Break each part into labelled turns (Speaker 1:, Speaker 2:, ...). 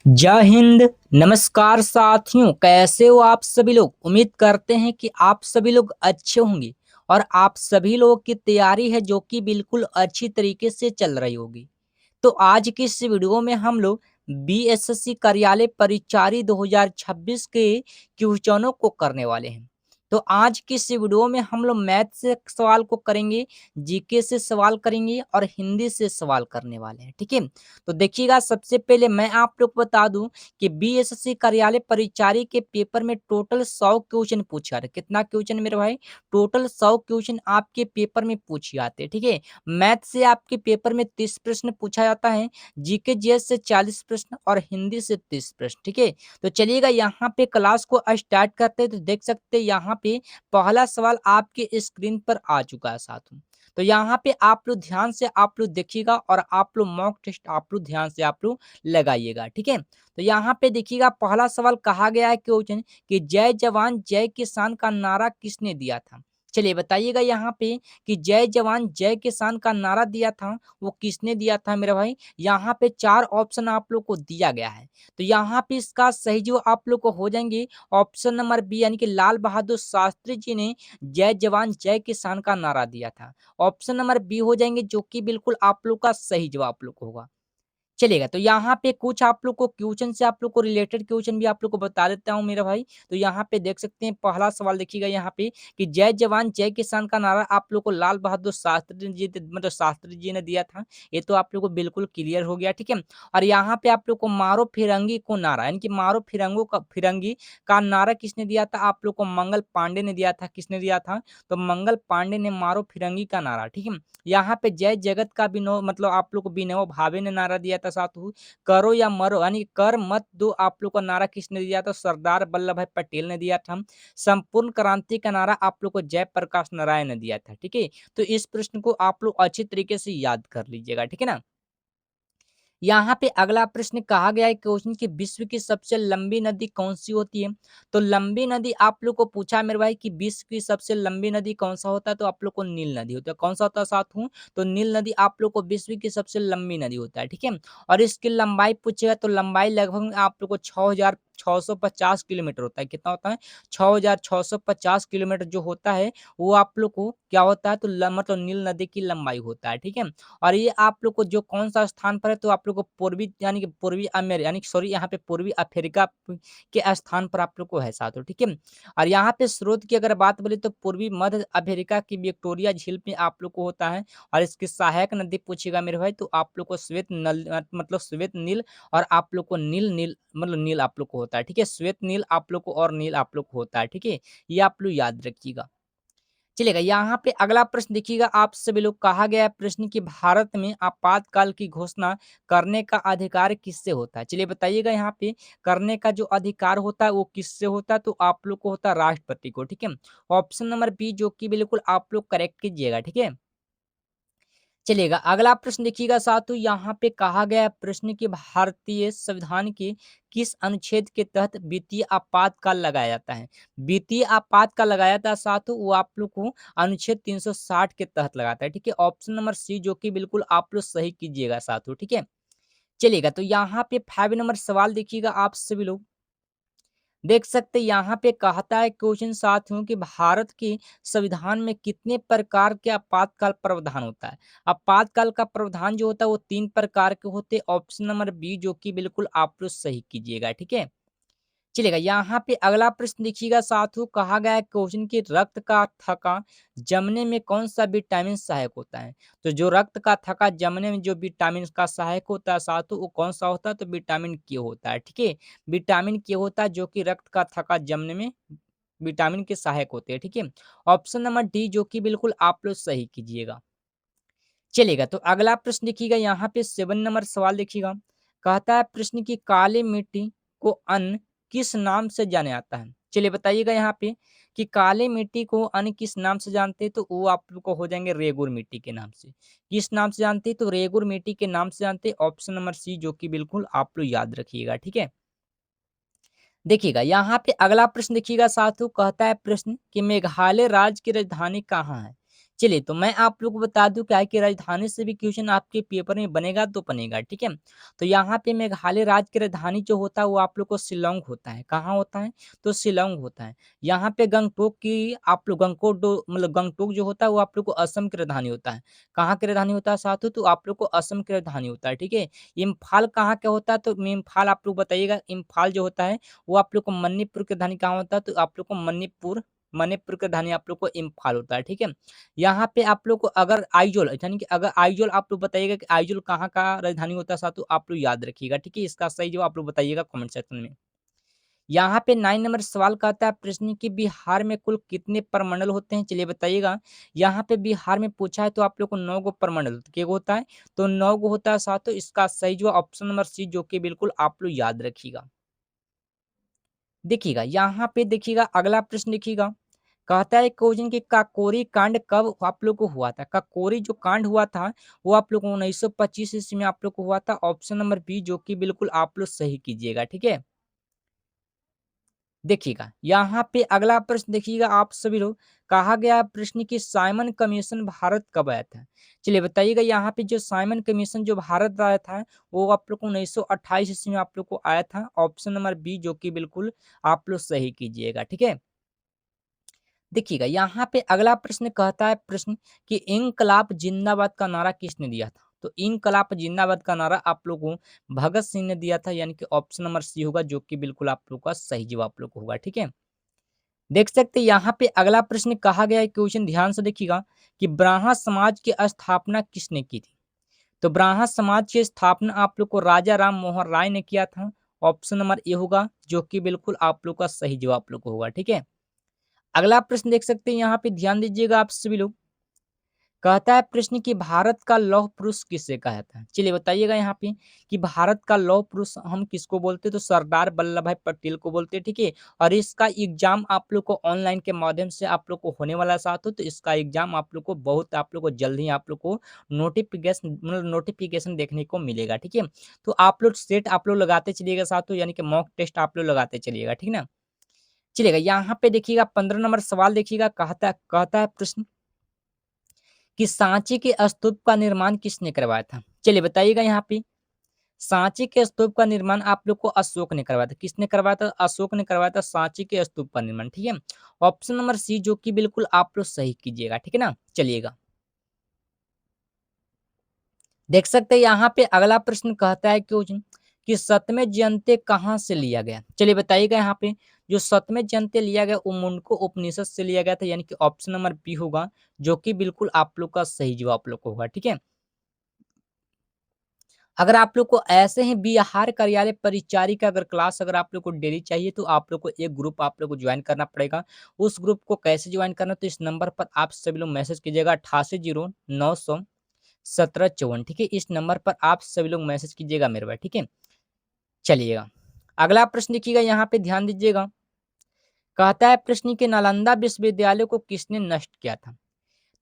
Speaker 1: जय हिंद। नमस्कार साथियों, कैसे हो आप सभी लोग। उम्मीद करते हैं कि आप सभी लोग अच्छे होंगे और आप सभी लोगों की तैयारी है जो कि बिल्कुल अच्छी तरीके से चल रही होगी। तो आज की इस वीडियो में हम लोग बीएसएससी कार्यालय परिचारी 2026 के क्वेश्चनों को करने वाले हैं। तो आज की इस वीडियो में हम लोग मैथ से सवाल को करेंगे, जीके से सवाल करेंगे और हिंदी से सवाल करने वाले हैं। ठीक है, तो देखिएगा, सबसे पहले मैं आप लोग को बता दूं कि बीएसएससी कार्यालय परिचारी के पेपर में टोटल 100 क्वेश्चन पूछा है। कितना क्वेश्चन मेरे भाई? टोटल 100 क्वेश्चन आपके पेपर में पूछे जाते हैं। ठीक है, मैथ से आपके पेपर में 30 प्रश्न पूछा जाता है, जीके जीएस से 40 प्रश्न और हिंदी से 30 प्रश्न। ठीक है, तो चलिएगा यहाँ पे क्लास को स्टार्ट करते हैं। तो देख सकते हैं यहाँ पे पहला सवाल आपके स्क्रीन पर आ चुका है साथियों। तो यहाँ पे आप लोग ध्यान से आप लोग देखिएगा और आप लोग मॉक टेस्ट आप लोग ध्यान से आप लोग लगाइएगा। ठीक है, तो यहाँ पे देखिएगा पहला सवाल कहा गया है क्वेश्चन कि जय जवान जय किसान का नारा किसने दिया था। चलिए बताइएगा यहाँ पे कि जय जवान जय किसान का नारा दिया था वो किसने दिया था मेरे भाई। यहाँ पे चार ऑप्शन आप लोग को दिया गया है। तो यहाँ पे इसका सही जो आप लोग को हो जाएंगे ऑप्शन नंबर बी, यानी कि लाल बहादुर शास्त्री जी ने जय जवान जय किसान का नारा दिया था। ऑप्शन नंबर बी हो जाएंगे जो कि बिल्कुल आप लोग का सही जवाब आप लोग को होगा। चलेगा, तो यहाँ पे कुछ आप लोग को क्वेश्चन से आप लोग को रिलेटेड क्वेश्चन भी आप लोग को बता देता हूँ मेरा भाई। तो यहाँ पे देख सकते हैं पहला सवाल देखिएगा यहाँ पे कि जय जवान जय किसान का नारा आप लोग को लाल बहादुर शास्त्री जी मतलब शास्त्री जी ने दिया था। ये तो आप लोग को बिल्कुल क्लियर हो गया। ठीक है, और यहाँ पे आप लोग को मारो फिरंगी को नारा, यानी कि मारो फिरंगी का नारा किसने दिया था? आप लोग को मंगल पांडे ने दिया था। किसने दिया था? तो मंगल पांडे ने मारो फिरंगी का नारा। ठीक है, यहाँ पे जय जगत का विनो मतलब आप लोग को विनोबा भावे ने नारा दिया था साधु। करो या मरो यानी कर मत दो आप लोग का नारा किसने दिया था? सरदार वल्लभ भाई पटेल ने दिया था। संपूर्ण क्रांति का नारा आप लोग को जयप्रकाश नारायण ने दिया था। ठीक है, तो इस प्रश्न को आप लोग अच्छी तरीके से याद कर लीजिएगा। ठीक है ना। यहाँ पे अगला प्रश्न कहा गया है क्वेश्चन कि विश्व की सबसे लंबी नदी कौन सी होती है। तो लंबी नदी आप लोग को पूछा मेरे भाई कि विश्व की सबसे लंबी नदी कौन सा होता है। तो आप लोग को नील नदी होता है। कौन सा होता है साथ हूँ? तो नील नदी आप लोग को विश्व की सबसे लंबी नदी होता है। ठीक है, और इसकी लंबाई पूछेगा तो लंबाई लगभग आप लोग को 6,650 किलोमीटर होता है। कितना होता है? 6,650 किलोमीटर जो होता है वो आप लोग को क्या होता है? तो मतलब नील नदी की लंबाई होता है। ठीक है, और ये आप लोग को जो कौन सा स्थान पर है? तो आप लोग को पूर्वी यानी कि पूर्वी अमेर यानी सॉरी यहाँ पे पूर्वी अफ्रीका के स्थान पर आप लोग को है साथियों। ठीक है, और यहाँ पे स्रोत की अगर बात बोले तो पूर्वी मध्य अफ्रीका की विक्टोरिया झील में आप लोग को होता है। और इसकी सहायक नदी पूछेगा मेरे भाई तो आप लोग को श्वेत नल मतलब श्वेत नील और आप लोग को नील नील मतलब नील आप लोग को होता है। ठीक है, श्वेत नील आप लोग को और नील आप लोग को होता है। ठीक है, ये आप लोग याद रखिएगा। चलिएगा, यहाँ पे अगला प्रश्न देखिएगा आप सभी लोग। कहा गया है प्रश्न कि भारत में आपातकाल की घोषणा करने का अधिकार किससे होता है। चलिए बताइएगा यहाँ पे करने का जो अधिकार होता है वो किससे होता है। तो आप लोग को होता है राष्ट्रपति को। ठीक है, ऑप्शन नंबर बी जो कि बिल्कुल आप लोग करेक्ट कीजिएगा। ठीक है, चलिएगा अगला प्रश्न देखिएगा साथियों। यहाँ पे कहा गया है प्रश्न कि भारतीय संविधान के किस अनुच्छेद के तहत वित्तीय आपातकाल लगाया जाता है। वित्तीय आपातकाल लगाया जाता है साथियों वो आप लोग को अनुच्छेद 360 के तहत लगाता है। ठीक है, ऑप्शन नंबर सी जो कि बिल्कुल आप लोग सही कीजिएगा साथियों। ठीक है, चलिएगा, तो यहाँ पे 5 नंबर सवाल देखिएगा आप सभी लोग। देख सकते हैं यहाँ पे कहता है क्वेश्चन साथियों कि भारत के संविधान में कितने प्रकार के आपातकाल प्रावधान होता है। आपातकाल का प्रावधान जो होता है वो 3 प्रकार के होते हैं। ऑप्शन नंबर बी जो कि बिल्कुल आप लोग सही कीजिएगा। ठीक है, चलेगा, यहाँ पे अगला प्रश्न देखिएगा साथियों। कहा गया है क्वेश्चन की रक्त का थका जमने में कौन सा विटामिन सहायक होता है। तो जो रक्त का थका जमने में जो विटामिन का सहायक होता है साथियों वो कौन सा होता है? तो विटामिन के होता है। ठीक है, विटामिन के होता है जो कि रक्त का थका जमने में विटामिन के सहायक होते हैं। ठीक है, ऑप्शन नंबर डी जो कि बिल्कुल आप लोग सही कीजिएगा। चलेगा, तो अगला प्रश्न देखिएगा यहाँ पे 7 नंबर सवाल देखिएगा। कहता है प्रश्न की काली मिट्टी को अन्न किस नाम से जाना जाता है। चलिए बताइएगा यहाँ पे कि काली मिट्टी को अन्न किस नाम से जानते हैं। तो वो आप लोग को हो जाएंगे रेगुर मिट्टी के नाम से। किस नाम से जानते हैं? तो रेगुर मिट्टी के नाम से जानते हैं। ऑप्शन नंबर सी जो कि बिल्कुल आप लोग याद रखिएगा। ठीक है, देखिएगा यहाँ पे अगला प्रश्न देखिएगा साथियों। कहता है प्रश्न कि मेघालय राज्य की राजधानी कहाँ है। चलिए, तो मैं आप लोगों को बता दूँ क्या है कि राजधानी से भी क्वेश्चन आपके पेपर में बनेगा तो बनेगा, ठीक है? तो यहाँ पे मेघालय राज्य की राजधानी जो होता है वो आप लोग को शिलांग होता है। कहाँ होता है? तो शिलांग होता है। यहाँ पे गंगटोक की आप लोग गंगटोक जो होता है वो आप लोग को असम की राजधानी होता है। कहाँ की राजधानी होता है साथियों? तो आप लोग को असम की राजधानी होता है, ठीक है? इम्फाल कहाँ का होता है? तो इम्फाल आप लोग बताइएगा, इम्फाल जो होता है वो आप लोग को मणिपुर की राजधानी कहाँ होता है? तो आप लोग को मणिपुर मणिपुर की राजधानी आप लोग को इम्फाल होता है, ठीक है? यहाँ पे आप लोग को अगर आइजोल यानी कि अगर आइजोल आप लोग बताइएगा कि आइजोल कहाँ का राजधानी होता है साथियों, आप लोग याद रखिएगा, ठीक है? इसका सही जवाब आप लोग बताइएगा कमेंट सेक्शन में। यहाँ पे 9 नंबर सवाल कहता है प्रश्न कि बिहार में कुल कितने प्रमंडल होते हैं? चलिए बताइएगा। यहाँ पे बिहार में पूछा है तो आप लोग को 9 गो प्रमंडल के गो होता है? तो 9 गो होता है साथियों। इसका सही जवाब ऑप्शन नंबर सी जो कि बिल्कुल आप लोग याद रखिएगा। देखिएगा, यहाँ पे देखिएगा अगला प्रश्न देखिएगा। कहता है क्वेश्चन कि काकोरी कांड कब आप लोग को हुआ था? काकोरी जो कांड हुआ था वो आप लोग को 1925 ईस्वी में आप लोग को हुआ था। ऑप्शन नंबर बी जो कि बिल्कुल आप लोग सही कीजिएगा, ठीक है? देखिएगा, यहाँ पे अगला प्रश्न देखिएगा आप सभी लोग। कहा गया प्रश्न कि साइमन कमीशन भारत कब आया था? चलिए बताइएगा, यहाँ पे जो साइमन कमीशन जो भारत आया था वो आप लोग को 1928 ईस्वी में आप लोग को आया था। ऑप्शन नंबर बी जो कि बिल्कुल आप लोग सही कीजिएगा, ठीक है? देखिएगा, यहाँ पे अगला प्रश्न कहता है प्रश्न कि इनकलाब जिंदाबाद का नारा किसने दिया था? तो इनकलाब जिंदाबाद का नारा आप लोगों को भगत सिंह ने दिया था, यानी कि ऑप्शन नंबर सी होगा जो कि बिल्कुल आप लोग का सही जवाब आप लोग को होगा, ठीक है? देख सकते हैं यहाँ पे अगला प्रश्न कहा गया है, क्वेश्चन ध्यान से देखिएगा कि ब्राह्मण समाज की स्थापना किसने की थी? तो ब्राह्मण समाज की स्थापना आप लोग को राजा राम मोहन राय ने किया था। ऑप्शन नंबर ए होगा जो कि बिल्कुल आप लोग का सही जवाब आप लोग को होगा, ठीक है? अगला प्रश्न देख सकते हैं, यहाँ पे ध्यान दीजिएगा आप सभी लोग। कहता है प्रश्न कि भारत का लौह पुरुष किसे कहता है? चलिए बताइएगा यहाँ पे कि भारत का लौह पुरुष हम किसको बोलते हैं? तो सरदार वल्लभ भाई पटेल को बोलते हैं, ठीक है? और इसका एग्जाम आप लोग को ऑनलाइन के माध्यम से आप लोग को होने वाला है साथियों। तो इसका एग्जाम आप लोग को बहुत आप लोग को जल्द ही आप लोग को नोटिफिकेशन देखने को मिलेगा, ठीक है? तो आप लोग सेट आप लोग लगाते चलिएगा साथियों, यानी कि मॉक टेस्ट आप लोग लगाते चलिएगा, ठीक ना? चलिएगा, यहाँ पे देखिएगा 15 नंबर सवाल देखिएगा। कहता है प्रश्न कि सांची के स्तूप का निर्माण किसने करवाया था? चलिए बताइएगा यहाँ पे। सांची के स्तूप का निर्माण आप लोग को अशोक ने करवाया था। किसने करवाया था? अशोक ने करवाया था सांची के स्तूप का निर्माण, ठीक है? ऑप्शन नंबर सी जो कि बिल्कुल आप लोग सही कीजिएगा, ठीक है ना? चलिएगा, देख सकते हैं यहाँ पे अगला प्रश्न कहता है क्यों कि सतमें जयंती कहाँ से लिया गया? चलिए बताइएगा यहाँ पे। जो सतमें जयंती लिया गया वो मुंडको उपनिषद से लिया गया था, यानी कि ऑप्शन नंबर बी होगा जो कि बिल्कुल आप लोग का सही जवाब आप लोग को होगा, ठीक है? अगर आप लोग को ऐसे ही बिहार कार्यालय परिचारी का अगर क्लास अगर आप लोग को डेली चाहिए तो आप लोग को एक ग्रुप आप लोग को ज्वाइन करना पड़ेगा। उस ग्रुप को कैसे ज्वाइन करना? तो इस नंबर पर आप सभी लोग मैसेज कीजिएगा 880917 54, ठीक है? इस नंबर पर आप सभी लोग मैसेज कीजिएगा मेरे भाई, ठीक है? चलिएगा, अगला प्रश्न देखिएगा, यहाँ पे ध्यान दीजिएगा। कहता है प्रश्न कि नालंदा विश्वविद्यालय को किसने नष्ट किया था?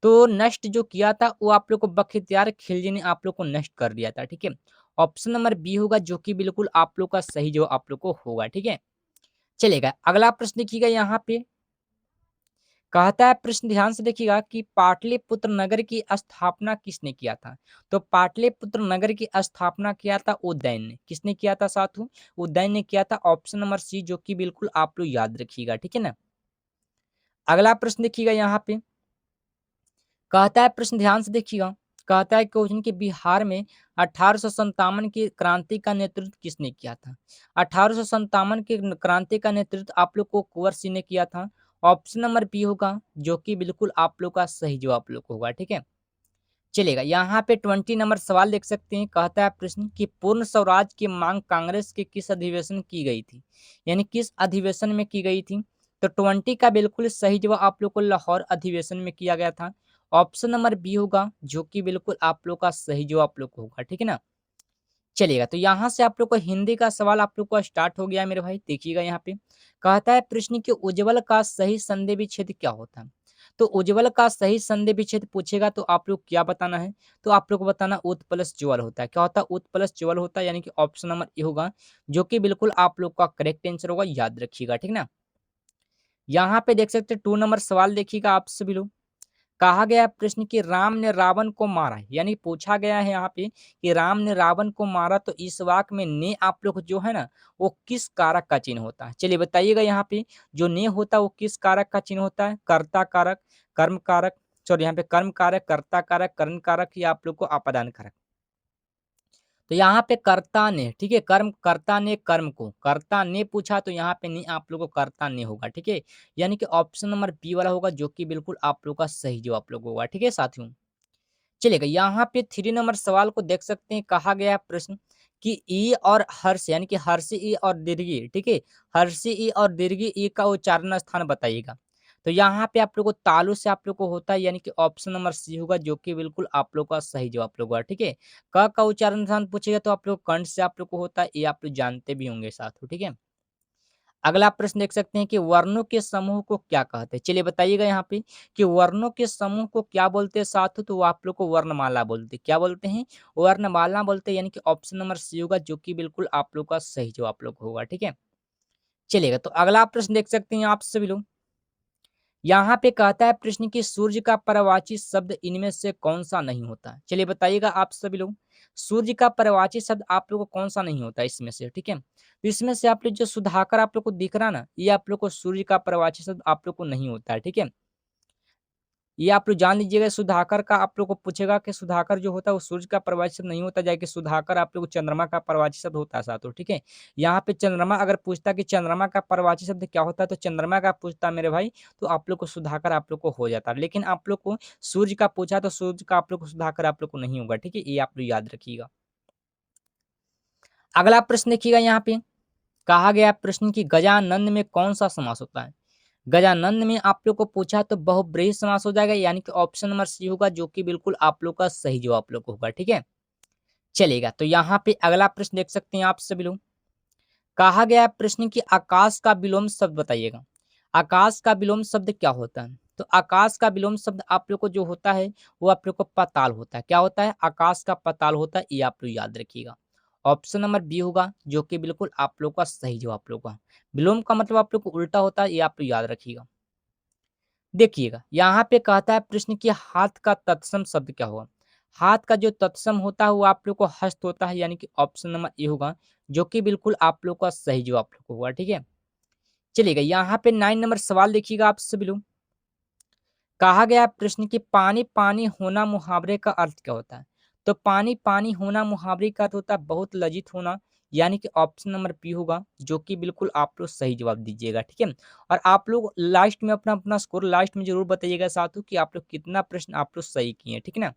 Speaker 1: तो नष्ट जो किया था वो आप लोग को बख्तियार खिलजी ने आप लोग को नष्ट कर दिया था, ठीक है? ऑप्शन नंबर बी होगा जो कि बिल्कुल आप लोग का सही जो आप लोग को होगा, ठीक है? चलेगा, अगला प्रश्न देखिएगा यहाँ पे। कहता है प्रश्न ध्यान से देखिएगा कि पाटलिपुत्र नगर की स्थापना किसने किया था? तो पाटलिपुत्र नगर की स्थापना किया था उदयन ने। किसने किया था साथियों? उदयन ने किया था। ऑप्शन नंबर सी जो कि बिल्कुल आप लोग याद रखिएगा, ठीक है ना? अगला प्रश्न देखिएगा यहाँ पे। कहता है प्रश्न ध्यान से देखिएगा। कहता है क्वेश्चन कि बिहार में 1857 की क्रांति का नेतृत्व किसने किया था? 1857 की क्रांति का नेतृत्व आप लोग को कुंवर सिंह ने किया था। ऑप्शन नंबर बी होगा जो कि बिल्कुल आप लोग का सही जवाब आप लोग को होगा, ठीक है? चलेगा, यहाँ पे 20 नंबर सवाल देख सकते हैं। कहता है प्रश्न कि पूर्ण स्वराज की मांग कांग्रेस के किस अधिवेशन की गई थी? यानी किस अधिवेशन में की गई थी? तो 20 का बिल्कुल सही जवाब आप लोग को लाहौर अधिवेशन में किया गया था। ऑप्शन नंबर बी होगा जो कि बिल्कुल आप लोग का सही जवाब आप लोग को होगा, ठीक है ना? चलिएगा, तो यहाँ से आप लोग को हिंदी का सवाल आप लोग को स्टार्ट हो गया है मेरे भाई। देखिएगा यहाँ पे। कहता है प्रश्न कि उज्ज्वल का सही संधि विच्छेद क्या होता है? तो उज्ज्वल का सही संधि विच्छेद पूछेगा तो आप लोग क्या बताना है? तो आप लोग को बताना उत प्लस ज्वल होता है। क्या होता है? उत प्लस ज्वल होता है, यानी कि ऑप्शन नंबर ए होगा जो कि बिल्कुल आप लोग का करेक्ट आंसर होगा, याद रखिएगा, ठीक ना? यहाँ पे देख सकते हैं 2 नंबर सवाल देखिएगा आप सभी लोग। कहा गया है प्रश्न कि राम ने रावण को मारा, यानी पूछा गया है यहाँ पे कि राम ने रावण को मारा, तो इस वाक्य में ने आप लोग जो है ना वो किस कारक का चिन्ह होता है? चलिए बताइएगा यहाँ पे जो ने होता है वो किस कारक का चिन्ह होता है? कर्ता कारक, कर्म कारक, सॉरी यहाँ पे कर्म कारक, कर्ता कारक, कर्ण कारक या आप लोग को अपादान कारक। तो यहाँ पे कर्ता ने, ठीक है, कर्म कर्ता ने कर्म को, कर्ता ने पूछा तो यहाँ पे नहीं आप लोगों को कर्ता ने होगा, ठीक है, यानी कि ऑप्शन नंबर बी वाला होगा जो कि बिल्कुल आप लोग का सही जवाब आप लोग होगा, ठीक है साथियों। चलिएगा यहाँ पे 3 नंबर सवाल को देख सकते हैं, कहा गया है प्रश्न कि ई और हर्ष, यानी कि हर्ष ई और दीर्घी, ठीक है, हर्ष ई और दीर्घी ई का उच्चारण स्थान बताइएगा। तो यहाँ पे आप लोग को तालु से आप लोग को होता है, यानी कि ऑप्शन नंबर सी होगा जो कि बिल्कुल आप लोग का सही जवाब आप लोग होगा, ठीक है। क का उच्चारण स्थान पूछेगा तो आप लोग कंठ से आप लोग को होता है, ये आप लोग जानते भी होंगे साथियों, ठीक है। अगला प्रश्न देख सकते हैं कि वर्णों के समूह को क्या कहते हैं? चलिए बताइएगा यहाँ पे कि वर्णों के समूह को क्या बोलते हैं साथियों? तो वो आप लोग को वर्णमाला बोलते हैं। क्या बोलते हैं? वर्णमाला बोलते हैं, यानी कि ऑप्शन नंबर सी होगा जो कि बिल्कुल आप लोग का सही जवाब आप लोग होगा, ठीक है। चलिएगा तो अगला प्रश्न देख सकते हैं आप सभी लोग। यहाँ पे कहता है प्रश्न कि सूर्य का पर्यायवाची शब्द इनमें से कौन सा नहीं होता है? चलिए बताइएगा आप सभी लोग, सूर्य का पर्यायवाची शब्द आप लोग को कौन सा नहीं होता है इसमें से, ठीक है। तो इसमें से आप लोग जो सुधाकर आप लोग को दिख रहा ना, ये आप लोग को सूर्य का पर्यायवाची शब्द आप लोग को नहीं होता है, ठीक है। ये आप लोग जान लीजिएगा, सुधाकर का आप लोग को पूछेगा कि सुधाकर जो होता है वो सूर्य का पर्यायवाची शब्द नहीं होता, जाके सुधाकर आप लोग को चंद्रमा का पर्यायवाची शब्द होता है साथियों, ठीक है। यहाँ पे चंद्रमा अगर पूछता कि चंद्रमा का पर्यायवाची शब्द क्या होता है, तो चंद्रमा का पूछता मेरे भाई, तो आप लोग को सुधाकर आप लोग को हो जाता है। लेकिन आप लोग को सूर्य का पूछा तो सूर्य का आप लोग को सुधाकर आप लोग को नहीं होगा, ठीक है, ये आप लोग याद रखिएगा। अगला प्रश्न देखिएगा यहाँ पे, कहा गया प्रश्न की गजानंद में कौन सा समास होता है? गजानंद में आप लोग को पूछा तो बहुब्रीहि समास हो जाएगा, यानी कि ऑप्शन नंबर सी होगा जो कि बिल्कुल आप लोग का सही जवाब आप लोग को होगा, ठीक है। चलेगा तो यहाँ पे अगला प्रश्न देख सकते हैं आप सभी लोग। कहा गया है प्रश्न की आकाश का विलोम शब्द बताइएगा। आकाश का विलोम शब्द क्या होता है? तो आकाश का विलोम शब्द आप लोग को जो होता है वो आप लोग को पाताल होता है। क्या होता है? आकाश का पाताल होता है, ये आप लोग याद रखिएगा। ऑप्शन नंबर बी होगा जो कि बिल्कुल आप लोग का सही जवाब आप लोग का। विलोम का मतलब आप लोग को उल्टा होता है, ये आप लोग याद रखिएगा। देखिएगा यहाँ पे कहता है प्रश्न कि हाथ का तत्सम शब्द क्या होगा? हाथ का जो तत्सम होता है वो आप लोग को हस्त होता है, यानी कि ऑप्शन नंबर ए होगा जो कि बिल्कुल आप लोग का सही जवाब आप लोग को होगा, ठीक है। चलिएगा यहाँ पे 9 नंबर सवाल देखिएगा आप सभी लोग। कहा गया प्रश्न कि पानी पानी होना मुहावरे का अर्थ क्या होता है? तो पानी पानी होना मुहावरे का अर्थ होता है बहुत लज्जित होना, यानी कि ऑप्शन नंबर बी होगा जो कि बिल्कुल आप लोग सही जवाब दीजिएगा, ठीक है। और आप लोग लास्ट में अपना अपना स्कोर लास्ट में जरूर बताइएगा साथियों कि आप लोग कितना प्रश्न आप लोग सही किए हैं, ठीक है ना।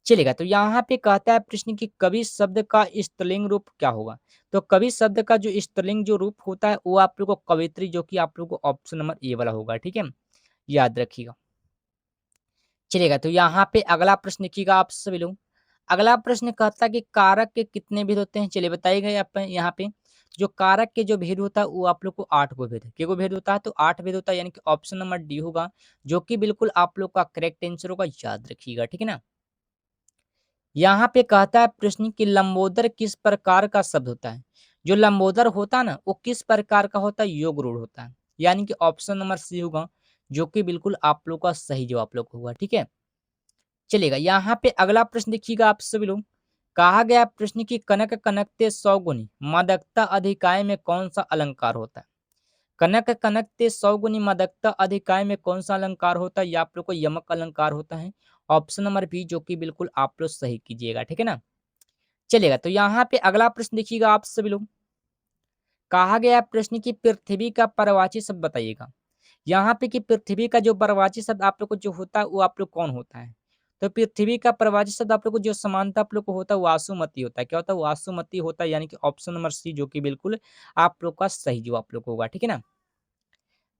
Speaker 1: चलेगा तो यहाँ पे कहता है प्रश्न कि कवि शब्द का स्त्रीलिंग रूप क्या होगा? तो कवि शब्द का जो स्त्रीलिंग जो रूप होता है वो आप लोग को कवित्री, जो कि आप लोग को ऑप्शन नंबर ए वाला होगा, ठीक है, याद रखिएगा। चलेगा तो यहाँ पे अगला प्रश्न देखिएगा आप सभी लोग। अगला प्रश्न कहता है कि कारक के कितने भेद होते हैं? चलिए बताइएगा यहाँ पे जो कारक के जो भेद होता है वो आप लोग को 8 गो भेद है। कितने गो भेद होता है? तो 8 भेद होता है, यानी कि ऑप्शन नंबर डी होगा जो कि बिल्कुल आप लोग का करेक्ट आंसर होगा, याद रखिएगा, ठीक है ना। यहाँ पे कहता है प्रश्न कि लंबोदर किस प्रकार का शब्द होता है? जो लंबोदर होता है ना वो किस प्रकार का होता है? योग रूढ़ होता है, यानी कि ऑप्शन नंबर सी होगा जो कि बिल्कुल आप लोग का सही जवाब आप लोग होगा, ठीक है। चलेगा यहाँ पे अगला प्रश्न देखिएगा आप सभी लोग। कहा गया प्रश्न की कनक कनकते 100 गुनी मादकता अधिकाय में कौन सा अलंकार होता है? कनक कनकते 100 गुनी मादकता अधिकाय में कौन सा अलंकार होता है? ये आप लोग को यमक अलंकार होता है, ऑप्शन नंबर बी जो कि बिल्कुल आप लोग सही कीजिएगा, ठीक है ना। चलेगा तो यहाँ पे अगला प्रश्न देखिएगा आप सभी लोग। कहा गया प्रश्न की पृथ्वी का पर्यायवाची शब्द बताइएगा। यहाँ पे कि पृथ्वी का जो पर्यायवाची शब्द आप लोग को जो होता है वो आप लोग कौन होता है? तो पृथ्वी का पर्यायवाची शब्द आप लोग को जो समानता आप लोग को होता है वासुमती होता है। क्या होता है? वासुमती होता है, यानी कि ऑप्शन नंबर सी जो कि बिल्कुल आप लोग का सही जवाब आप लोग को होगा, ठीक है ना।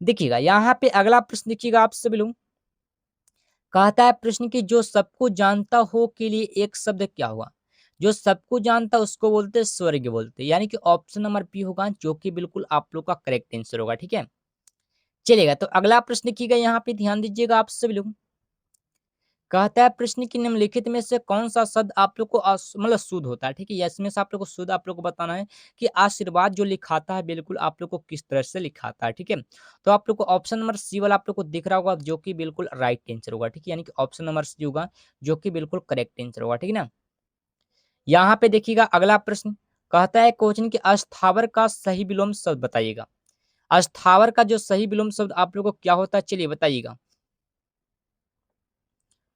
Speaker 1: देखिएगा यहाँ पे अगला प्रश्न देखिएगा आप सभी लोग। कहता है प्रश्न की जो सबको जानता हो के लिए एक शब्द क्या हुआ? जो सबको जानता उसको बोलते हैं स्वर्ग बोलते हैं, यानी कि ऑप्शन नंबर बी होगा जो कि बिल्कुल आप लोग का करेक्ट आंसर होगा, ठीक है। चलेगा तो अगला प्रश्न की गया यहाँ पे ध्यान दीजिएगा आप सभी लोग। कहता है प्रश्न की निम्नलिखित में से कौन सा शब्द आप लोग को मतलब शुद्ध होता है, ठीक है? या इसमें से आप लोग को शुद्ध आप लोग को बताना है कि आशीर्वाद जो लिखाता है बिल्कुल आप लोग को किस तरह से लिखाता है, ठीक है? तो आप लोग को ऑप्शन नंबर सी वाला आप लोग को दिख रहा होगा जो कि बिल्कुल राइट आंसर होगा, ठीक है? यानी कि ऑप्शन नंबर सी होगा जो कि बिल्कुल करेक्ट आंसर होगा, ठीक है ना? यहाँ पे देखिएगा अगला प्रश्न कहता है क्वेश्चन कि अस्थावर का सही विलोम शब्द बताइएगा। अस्थावर का जो सही विलोम शब्द आप लोग को क्या होता है चलिए बताइएगा।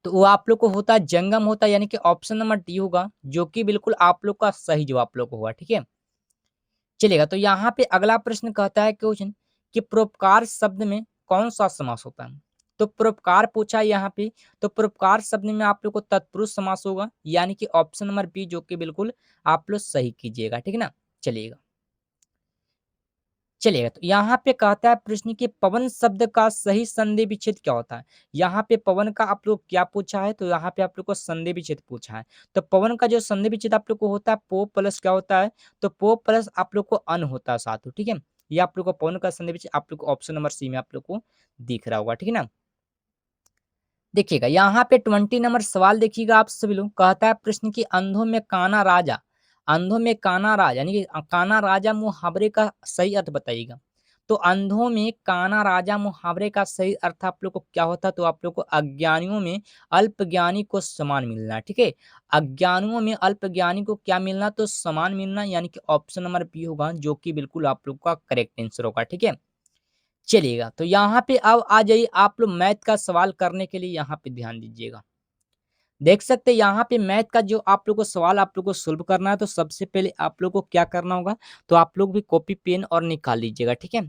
Speaker 1: तो वो आप लोग को होता है जंगम होता है, यानी कि ऑप्शन नंबर डी होगा जो कि बिल्कुल आप लोग का सही जवाब आप लोग को होगा, ठीक है? चलेगा तो यहाँ पे अगला प्रश्न कहता है क्वेश्चन कि परोपकार शब्द में कौन सा समास होता है? तो परोपकार पूछा है यहाँ पे, तो परोपकार शब्द में आप लोग को तत्पुरुष समास होगा, यानी कि ऑप्शन नंबर बी जो कि बिल्कुल आप लोग सही कीजिएगा, ठीक है ना? चलिएगा चलिएगा तो यहाँ पे कहता है प्रश्न कि पवन शब्द का सही संधि विच्छेद क्या होता है? यहाँ पे पवन का आप लोग क्या पूछा है? तो यहाँ पे आप लोग को संधि विच्छेद पूछा है। तो पवन का जो संधि विच्छेद आप लोग को होता है पो प्लस क्या होता है? तो पो प्लस आप लोग को अन होता है साथ में, ठीक है? ये आप लोग को पवन का संधि विच्छेद आप लोग को ऑप्शन नंबर सी में आप लोग को दिख रहा होगा, ठीक है ना? देखिएगा यहाँ पे 20 नंबर सवाल देखिएगा आप सभी लोग, कहता है प्रश्न कि अंधों में काना राजा, अंधों में काना राजा यानी कि काना राजा मुहावरे का सही अर्थ बताइएगा। तो अंधों में काना राजा मुहावरे का सही अर्थ आप लोग को क्या होता है? तो आप लोग को अज्ञानियों में अल्पज्ञानी को समान मिलना, ठीक है? अज्ञानियों में अल्पज्ञानी को क्या मिलना? तो समान मिलना, यानी कि ऑप्शन नंबर बी होगा जो कि बिल्कुल आप लोग का करेक्ट आंसर होगा, ठीक है? चलिएगा तो यहाँ पे अब आ जाइए आप लोग मैथ का सवाल करने के लिए यहाँ पे ध्यान दीजिएगा। देख सकते हैं यहाँ पे मैथ का जो आप लोग को सवाल आप लोग को सोल्व करना है, तो सबसे पहले आप लोग को क्या करना होगा? तो आप लोग भी कॉपी पेन और निकाल लीजिएगा, ठीक है?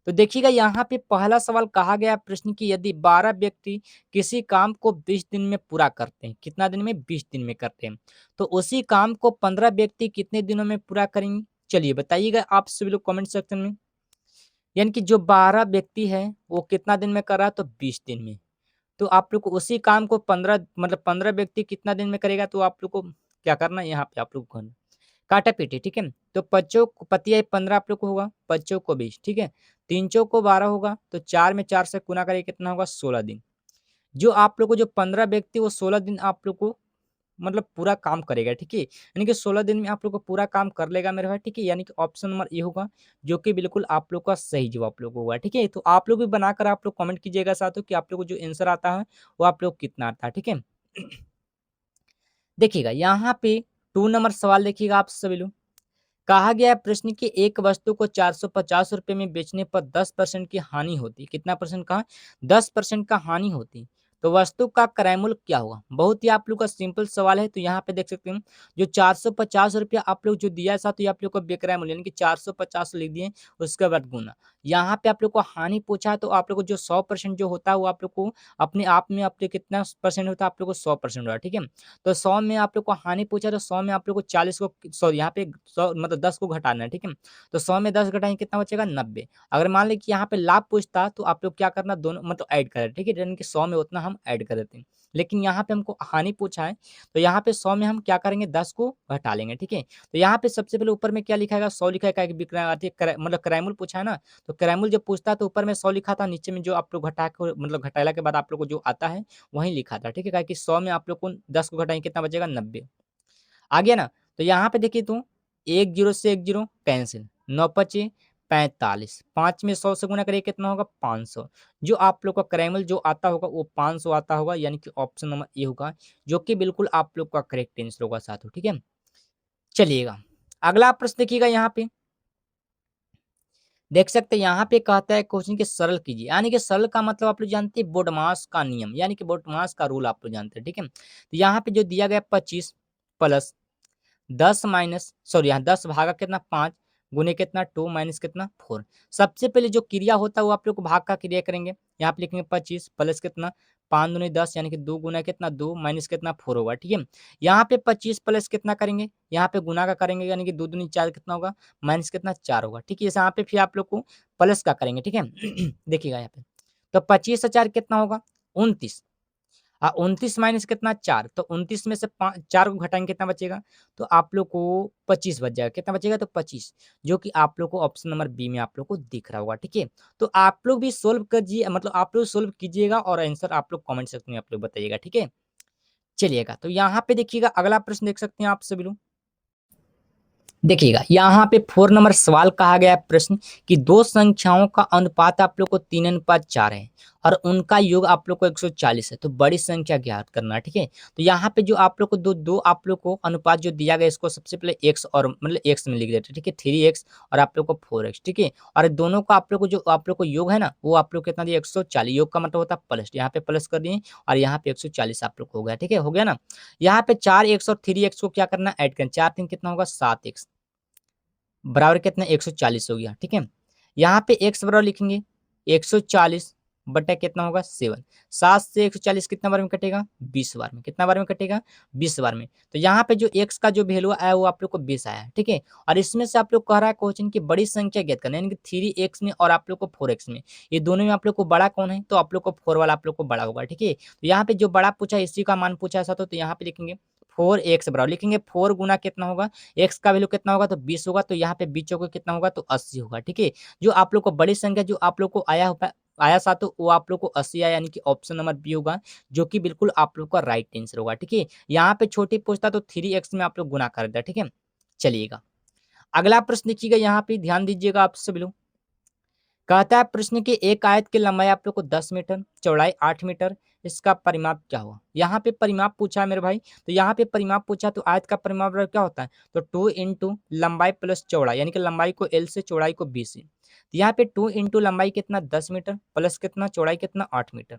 Speaker 1: तो देखिएगा यहाँ पे पहला सवाल कहा गया प्रश्न की यदि 12 व्यक्ति किसी काम को 20 दिन में पूरा करते हैं, कितना दिन में? 20 दिन में करते हैं, तो उसी काम को 15 व्यक्ति कितने दिनों में पूरा करेंगे? चलिए बताइएगा आप सभी लोग कमेंट सेक्शन में। यानी कि जो 12 व्यक्ति है वो कितना दिन में कर रहा है? तो 20 दिन में। तो आप लोग को उसी काम को 15 मतलब 15 व्यक्ति कितना दिन में करेगा? तो आप लोग को क्या करना है यहाँ पे आप लोग को करना काटा-पीटी, ठीक है? तो पच्चों पतिया 15 आप लोग को होगा, पच्चों को 20, ठीक है? 3 चौक को 12 होगा, तो 4 में 4 से गुना करेंगे कितना होगा? 16 दिन। जो आप लोग को जो 15 व्यक्ति वो 16 दिन आप लोग को मतलब पूरा काम करेगा, ठीक है? यानी कि 16 दिन में आप लोग को पूरा काम कर लेगा मेरे भाई, ठीक है? यानी कि ऑप्शन नंबर ए होगा, जो कि बिल्कुल आप लोग का सही जवाब आप लोग को होगा, ठीक है? तो आप लोग भी बनाकर आप लोग कमेंट कीजिएगा साथियों कि आप लोग को जो आंसर आता है, वो आप लोग को कितना आता है, ठीक है? देखिएगा यहाँ पे 2 नंबर सवाल देखिएगा आप सभी लोग। कहा गया है प्रश्न की एक वस्तु को 450 रुपए में बेचने पर 10% की हानि होती। कितना परसेंट का? 10% का हानि होती। तो वस्तु का क्रय मूल्य क्या होगा? बहुत ही आप लोग का सिंपल सवाल है। तो यहाँ पे देख सकते हैं जो 450 रुपया आप लोग जो दिया है साथ, तो ये आप लोग का बेक्रय मूल्य यानी कि 450 लिख दिए, उसके बाद गुना। यहाँ पे आप लोग को हानि पूछा है, तो आप लोग को जो 100% जो होता है वो आप लोग को अपने आप में आप लोग कितना परसेंट होता है? आप लोग को 100% होगा, ठीक है? तो 100 में आप लोग को हानि पूछा, तो 100 में आप लोग को 40 को सॉरी यहाँ पे 100 मतलब 10 को घटाना है, ठीक है? तो 100 में 10 घटाएँगे कितना बचेगा? 90। अगर मान लें कि यहाँ पे लाभ पूछता तो आप लोग क्या करना दोनों मतलब ऐड करें, ठीक है? यानी कि 100 में उतना हम ऐड कर देते हैं। लेकिन यहाँ पे हमको हानि पूछा है, तो यहाँ पे 100 में हम क्या करेंगे? 10 को घटा लेंगे, ठीक है? तो यहाँ पे सबसे पहले ऊपर में क्या लिखा है? 100 लिखा है, क्या है कि विक्रय अर्थी क्रय मतलब क्रयमूल्य पूछा है ना, तो क्रयमूल्य जब पूछता है तो ऊपर में 100 लिखा था, नीचे में जो आप लोग घटा के मतलब घटाला के बाद आप लोग को जो आता है वहीं लिखा था, ठीक है? काहे कि 100 में आप लोग को 10 को घटाएँगे कितना बचेगा? 90। आ गया ना? तो यहाँ पे देखिए तो 1 ज़ीरो से 1 ज़ीरो कैंसल, 9 पचे 45, 5 में 100 से गुणा करिए कितना होगा? 500। जो आप लोग का क्रैमल जो आता होगा वो 500 आता होगा, यानी कि ऑप्शन नंबर ए होगा, जो कि बिल्कुल आप लोग का करेक्ट आंसर होगा साथियों, ठीक है? चलिएगा, अगला प्रश्न देखिएगा यहाँ पे, देख सकते हैं यहाँ पे कहता है क्वेश्चन के सरल कीजिए, यानी कि सरल का मतलब आप लोग जानते हैं बोडमास का नियम, यानी कि बोडमास का रूल आप लोग जानते हैं, ठीक है? तो यहाँ पे जो दिया गया 25 प्लस 10 माइनस सॉरी यहाँ 10 भागा कितना 5 गुने कितना 2 माइनस कितना 4। सबसे पहले जो क्रिया होता है वो आप लोग को भाग का क्रिया करेंगे। यहाँ पे लिखेंगे 25 प्लस कितना 5 दूनी 10 यानी कि 2 गुना कितना 2 माइनस कितना 4 होगा, ठीक है? यहाँ पे 25 प्लस कितना करेंगे? यहाँ पे गुना का करेंगे यानी कि 2 दूनी 4 कितना होगा? माइनस कितना 4 होगा, ठीक है? जैसे यहाँ पे फिर आप लोग को प्लस का करेंगे, ठीक है? देखिएगा यहाँ पे, तो 25 से 4 कितना होगा? 29। 29 माइनस कितना 4, तो 29 में से 4 को घटाएंगे कितना बचेगा? तो आप लोग को 25 बच जाएगा, कितना बचेगा? तो 25, जो कि आप लोग को ऑप्शन नंबर बी में आप लोग को दिख रहा होगा, ठीक है? तो आप लोग भी सोल्व कीजिए, मतलब आप लोग सोल्व कीजिएगा और आंसर आप लोग कमेंट सेक्शन में आप लोग बताइएगा, ठीक है? चलिएगा, तो यहाँ पे देखिएगा अगला प्रश्न देख सकते हैं आप सभी लोग। देखिएगा यहाँ पे 4 नंबर सवाल कहा गया है प्रश्न कि दो संख्याओं का अनुपात आप लोग को 3:4 है और उनका योग आप लोग को 140 है, तो बड़ी संख्या ज्ञात करना है, ठीक है। तो यहाँ पे जो आप लोग को दो दो आप लोग को अनुपात जो दिया गया इसको सबसे पहले एक्स और मतलब एक्स में लिख देते हैं, ठीक है, 3x और आप लोग को 4x, ठीक है। और दोनों का आप लोग को जो आप लोग को योग है ना वो आप लोग कितना दिया 140, योग का मतलब होता है प्लस, यहाँ पे प्लस कर दिए और यहाँ पे 140 आप लोग को हो गया, ठीक है, हो गया ना। यहाँ पे 4x और 3x को क्या करना ऐड करना, 4 3 कितना होगा 7x बराबर कितना 140 हो गया, ठीक है। यहाँ पे x बराबर लिखेंगे 140 बटा कितना होगा 7, 7 से 140 कितना बार में कटेगा 20 बार में, कितना बार में कटेगा 20 बार में। तो यहाँ पे जो x का जो वैल्यू आया वो आप लोग को 20 आया है, ठीक है। और इसमें से आप लोग कह रहा है क्वेश्चन की बड़ी संख्या ज्ञात करना, यानी कि 3x में और आप लोग को 4x में, ये दोनों में आप लोग को बड़ा कौन है, तो आप लोग को 4 वाला आप लोग को बड़ा होगा, ठीक है। तो यहाँ पे जो बड़ा पूछा इसी का मान पूछा ऐसा, तो यहाँ पे लिखेंगे 4x बराबर लिखेंगे 4 गुना कितना होगा x का वैल्यू कितना होगा तो 20 होगा, तो यहाँ पे 20 चौके कितना होगा तो 80 होगा, ठीक है। जो आप लोग को बड़ी संख्या जो आप लोग को आया सा तो वो आप लोग को 80 आया, यानी कि ऑप्शन नंबर बी होगा जो कि बिल्कुल आप लोग का राइट आंसर होगा, ठीक है। यहाँ पे छोटी पूछता तो 3x में आप लोग गुना कर देता, ठीक है। चलिएगा अगला प्रश्न देखिएगा, यहाँ पे ध्यान दीजिएगा आप सभी लोग। कहता है प्रश्न की एक आयत की लंबाई आप लोग को 10 मीटर, चौड़ाई 8 मीटर, इसका परिमाप क्या हुआ। यहाँ पे परिमाप पूछा है मेरे भाई, तो यहाँ पे परिमाप पूछा तो आयत का परिमाप क्या होता है, तो 2 इंटू लंबाई प्लस चौड़ाई, यानी कि लंबाई को L से चौड़ाई को B से। तो यहाँ पे 2 इंटू लंबाई कितना 10 मीटर प्लस कितना चौड़ाई कितना 8 मीटर।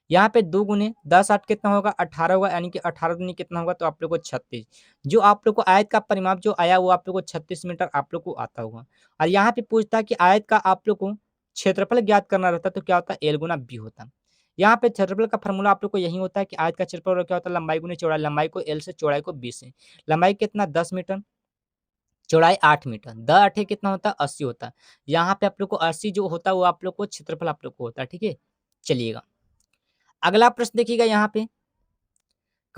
Speaker 1: यहाँ पे 2 गुने 10 8 कितना होगा 18 होगा, यानी कि 18 दूनी कितना होगा तो आप लोग को 36। जो आप लोग को आयत का परिमाप जो आया वो आप लोग को 36 मीटर आप लोग को आता होगा। और यहाँ पे पूछता है कि आयत का आप लोग को क्षेत्रफल ज्ञात करना रहता है, तो क्या होता है L गुना B होता है। यहाँ पे क्षेत्रफल का फॉर्मूला आप लोग को यही होता है कि आयत का क्षेत्रफल क्या होता है लंबाई गुने चौड़ाई, लंबाई को L से चौड़ाई को B से। लंबाई कितना 10 मीटर, चौड़ाई 8 मीटर, 10 8 कितना होता है 80 होता है। यहाँ पे आप लोग को 80 जो होता है वो आप लोग को क्षेत्रफल आप लोग को होता है, ठीक है। चलिएगा अगला प्रश्न देखिएगा, यहाँ पे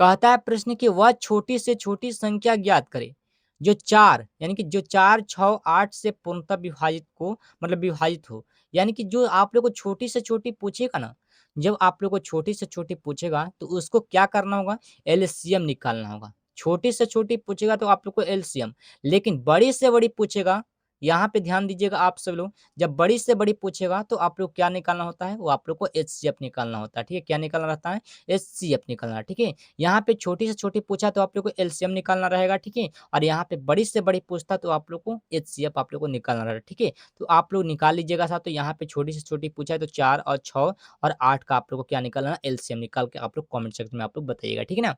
Speaker 1: कहता है प्रश्न कि वह छोटी से छोटी संख्या ज्ञात करे जो 4 यानी कि जो 4 6 8 से पूर्णतः विभाजित को मतलब विभाजित हो। यानी कि जो आप लोग को छोटी से छोटी पूछेगा ना, जब आप लोग को छोटी से छोटी पूछेगा तो उसको क्या करना होगा एलसीएम निकालना होगा। छोटी से छोटी पूछेगा तो आप लोग को एलसीएम, लेकिन बड़ी से बड़ी पूछेगा, यहाँ पे ध्यान दीजिएगा आप सब लोग, जब बड़ी से बड़ी पूछेगा तो आप लोग क्या निकालना होता है, वो आप लोग को एचसीएफ निकालना होता है, ठीक है। क्या निकालना रहता है एचसीएफ निकालना, ठीक है। यहाँ पे छोटी से छोटी पूछा तो आप लोग को एलसीएम निकालना रहेगा, ठीक है। और यहाँ पे बड़ी से बड़ी पूछता तो आप लोग को एचसीएफ आप लोग को निकालना रहेगा, ठीक है। तो आप लोग निकाल लीजिएगा साथ। तो यहाँ पे छोटी से छोटी पूछा है तो 4 और 6 और 8 का आप लोग को क्या निकालना एलसीएम निकाल के आप लोग कॉमेंट सेक्शन में आप लोग बताइएगा, ठीक है ना।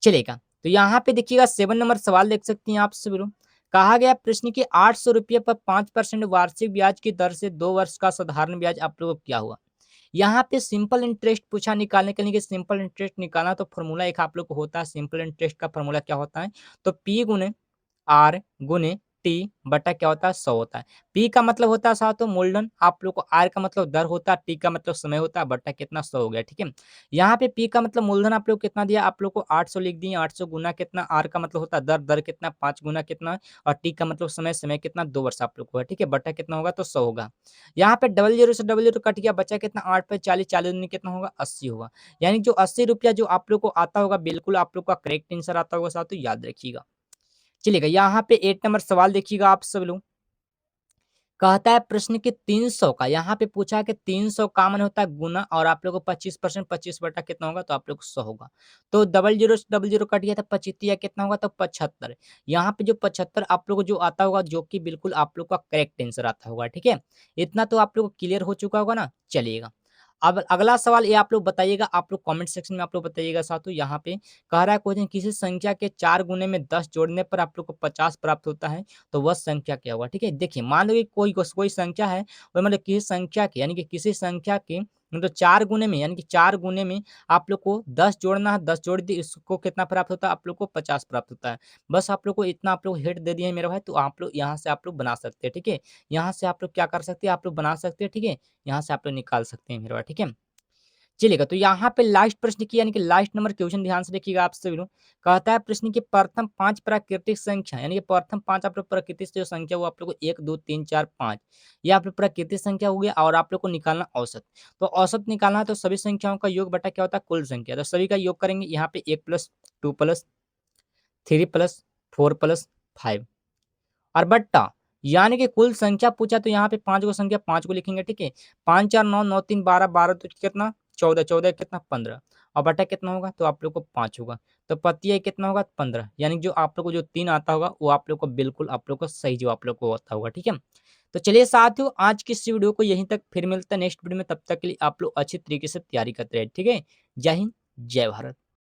Speaker 1: चलेगा तो यहाँ पे देखिएगा 7 नंबर सवाल देख सकते हैं आप सभी लोग। कहा गया प्रश्न की 800 रुपये पर 5% वार्षिक ब्याज की दर से 2 वर्ष का साधारण ब्याज आप लोगों को क्या हुआ। यहाँ पे सिंपल इंटरेस्ट पूछा निकालने के लिए, सिंपल इंटरेस्ट निकालना तो फॉर्मूला एक आप लोग को होता है। सिंपल इंटरेस्ट का फॉर्मूला क्या होता है, तो पी गुने आर गुने टी बटा क्या होता है 100 होता है। पी का मतलब होता है साथ मूलधन, आप लोग को आर का मतलब दर होता है, टी का मतलब समय होता है, बटा कितना 100 हो गया, ठीक है। यहाँ पे पी का मतलब मूलधन आप लोग कितना दिया, आप लोग को 800 लिख दिए, 800 गुना कितना, आर का मतलब होता है दर, दर कितना 5 गुना कितना, और टी का मतलब समय, समय कितना 2 वर्ष आप लोग को है, ठीक है, बटा कितना होगा तो 100 होगा। यहाँ पे डबल जीरो से डबल जीरो कट गया, बचा कितना 8 पे 40, 40 में कितना होगा 80 होगा। यानी जो 80 रुपया जो आप लोग को आता होगा बिल्कुल आप लोग का करेक्ट आंसर आता होगा साथ, तो याद रखिएगा। चलिएगा यहाँ पे 8 नंबर सवाल देखिएगा आप सब लोग। कहता है प्रश्न कि 300 का, यहाँ पे पूछा है कि 300 का मान होता है गुना, और आप लोग को 25% 25 बटा कितना होगा तो आप लोग 100 होगा। तो डबल जीरो से डबल जीरो कट गया था, 25 कितना होगा तो 75। यहाँ पे जो 75 आप लोग को जो आता होगा जो कि बिल्कुल आप लोग का करेक्ट आंसर आता होगा, ठीक है। इतना तो आप लोग को क्लियर हो चुका होगा ना। चलिएगा अब अगला सवाल ये आप लोग बताइएगा, आप लोग कमेंट सेक्शन में आप लोग बताइएगा साथों। यहाँ पे कह रहा है क्वेश्चन किसी संख्या के 4 गुने में 10 जोड़ने पर आप लोग को 50 प्राप्त होता है, तो वह संख्या क्या होगा, ठीक है। देखिए मान लो कि कोई संख्या है, और मतलब किसी संख्या के यानी कि किसी संख्या के मतलब 4 गुने में, यानी कि 4 गुने में आप लोग को 10 जोड़ना है, 10 जोड़ दिए इसको कितना प्राप्त होता है, आप लोग को 50 प्राप्त होता है। बस आप लोग को इतना आप लोग हिंट दे दिए हैं मेरा भाई, तो आप लोग यहाँ से आप लोग बना सकते हैं, ठीक है। यहाँ से आप लोग क्या कर सकते हैं, आप लोग बना सकते हैं, ठीक है। यहाँ से आप लोग निकाल सकते हैं मेरा भाई, ठीक है। चलिएगा, तो यहाँ पे लास्ट प्रश्न की यानी कि लास्ट नंबर क्वेश्चन ध्यान से देखिएगा आप सभी लोग। कहता है प्रश्न की प्रथम 5 प्राकृतिक संख्या यानी कि प्रथम 5 आप लोग प्रकृति से जो संख्या वो आप लोग को 1, 2, 3, 4, 5 ये आप लोग प्राकृतिक संख्या हो गया और आप लोग को निकालना औसत। तो औसत निकालना है तो सभी संख्याओं का योग बटा क्या होता है कुल संख्या। तो सभी का योग करेंगे यहाँ पे 1 + 2 + 3 + 4 + 5 और बट्टा यानी कि कुल संख्या पूछा तो यहाँ पे 5 को संख्या 5 को लिखेंगे, ठीक है। 5 4 9 9 3 12 12 तो कितना 14 14 कितना 15 और बटा कितना होगा तो आप लोग को 5 होगा। तो प्रत्यय कितना होगा 15 यानी जो आप लोग को जो 3 आता होगा वो आप लोग को बिल्कुल आप लोग को सही जो आप लोग को आता होगा, ठीक है। तो चलिए साथियों आज की इस वीडियो को यहीं तक, फिर मिलता है नेक्स्ट वीडियो में। तब तक के लिए आप लोग अच्छी तरीके से तैयारी करते रहे, ठीक है। जय हिंद, जय भारत।